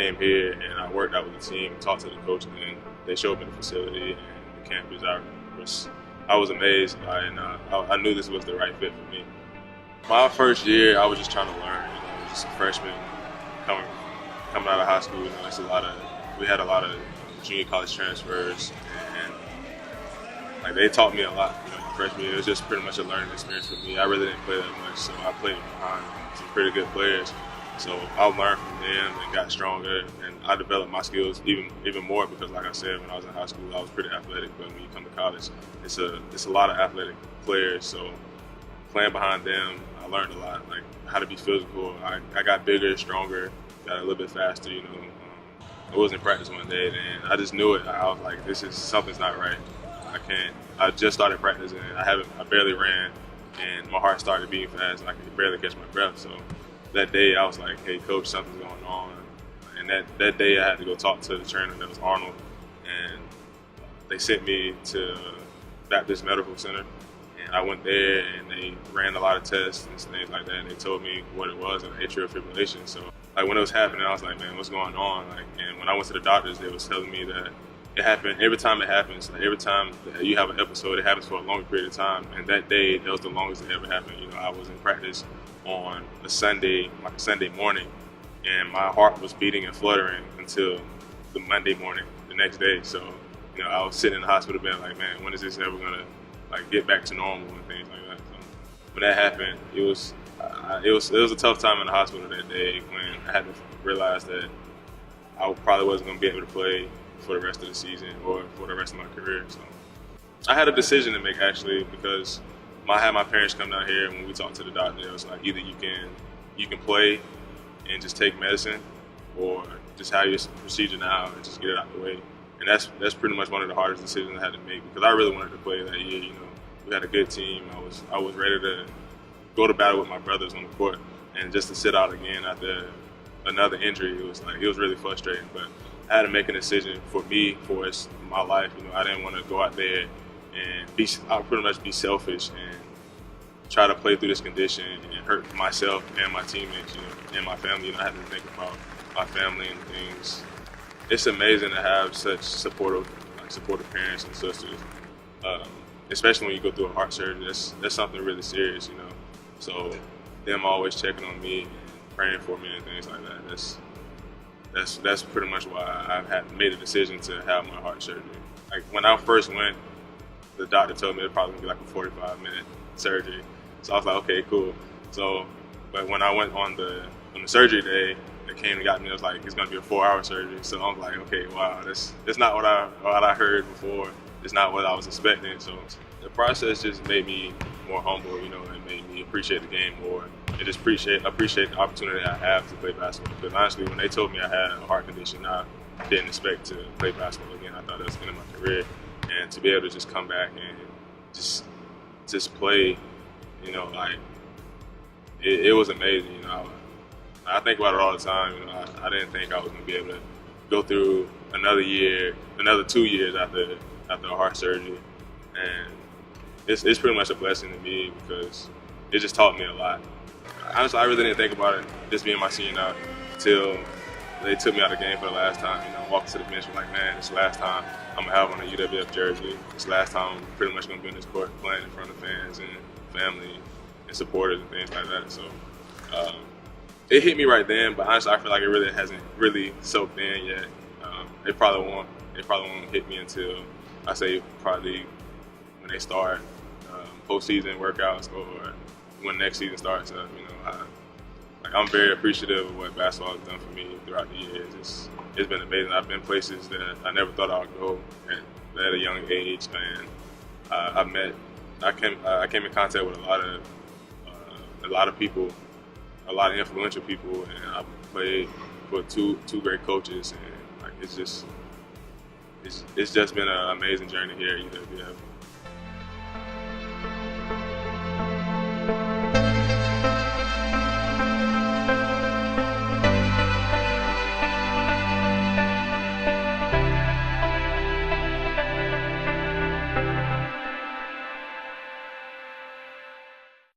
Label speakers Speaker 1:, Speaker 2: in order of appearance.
Speaker 1: came here and I worked out with the team, talked to the coach, and they showed me the facility and the campus. I was amazed, and I knew this was the right fit for me. My first year, I was just trying to learn. I was just a freshman coming out of high school. We had a lot of junior college transfers, and like they taught me a lot. My freshman year, it was just pretty much a learning experience for me. I really didn't play that much, so I played behind some pretty good players. So I learned from them and got stronger, and I developed my skills even more because, like I said, when I was in high school, I was pretty athletic. But when you come to college, it's a lot of athletic players. So playing behind them, I learned a lot, like how to be physical. I got bigger, stronger, got a little bit faster. I was in practice one day, and I just knew it. I was like, something's not right. I just started practicing, and I barely ran, and my heart started beating fast, and I could barely catch my breath. So that day, I was like, hey, coach, something's going on. And that day, I had to go talk to the trainer, that was Arnold, and they sent me to Baptist Medical Center. And I went there, and they ran a lot of tests and things like that, and they told me what it was, an atrial fibrillation. So like when it was happening, I was like, man, what's going on? And when I went to the doctors, they was telling me that it happened every time it happens. Like every time that you have an episode, it happens for a longer period of time. And that day, that was the longest it ever happened. I was in practice on a Sunday, like a Sunday morning, and my heart was beating and fluttering until the Monday morning, the next day. So, I was sitting in the hospital bed like, man, when is this ever gonna get back to normal and things like that. So when that happened, it was a tough time in the hospital that day when I had to realize that I probably wasn't gonna be able to play for the rest of the season or for the rest of my career. So I had a decision to make actually, because I had my parents come down here, and when we talked to the doctor, it was like either you can play and just take medicine, or just have your procedure now and just get it out the way. And that's pretty much one of the hardest decisions I had to make, because I really wanted to play that year. We had a good team. I was ready to go to battle with my brothers on the court, and just to sit out again after another injury, it was really frustrating. But I had to make a decision for me, for my life. I didn't want to go out there and pretty much be selfish and try to play through this condition and hurt myself and my teammates, and my family. I had to think about my family and things. It's amazing to have such supportive parents and sisters, especially when you go through a heart surgery. That's something really serious, So them always checking on me and praying for me and things like that. That's pretty much why I made a decision to have my heart surgery. Like when I first went, the doctor told me it'd probably be like a 45-minute surgery. So I was like, okay, cool. So, but when I went on the surgery day, they came and got me. It was like, it's gonna be a 4-hour surgery. So I'm like, okay, wow, that's not what I heard before. It's not what I was expecting. So the process just made me more humble, and made me appreciate the game more, and just appreciate the opportunity I have to play basketball. Because honestly, when they told me I had a heart condition, I didn't expect to play basketball again. I thought that was the end of my career, and to be able to just come back and just play, it was amazing. I think about it all the time. I didn't think I was going to be able to go through another 2 years after a heart surgery, and it's pretty much a blessing to me because it just taught me a lot. Honestly, I really didn't think about it just being my senior now until they took me out of the game for the last time. Walked to the bench, like, man, it's the last time I'm gonna have on a UWF jersey. It's the last time I'm pretty much gonna be in this court playing in front of fans and family and supporters and things like that. So it hit me right then, but honestly, I feel like it really hasn't really soaked in yet. It probably won't hit me until I say probably when they start postseason workouts or when next season starts up. I'm very appreciative of what basketball has done for me throughout the years. It's been amazing. I've been places that I never thought I would go at a young age, and I came in contact with a lot of people, a lot of influential people, and I played for two great coaches, and it's just been an amazing journey here at UWF.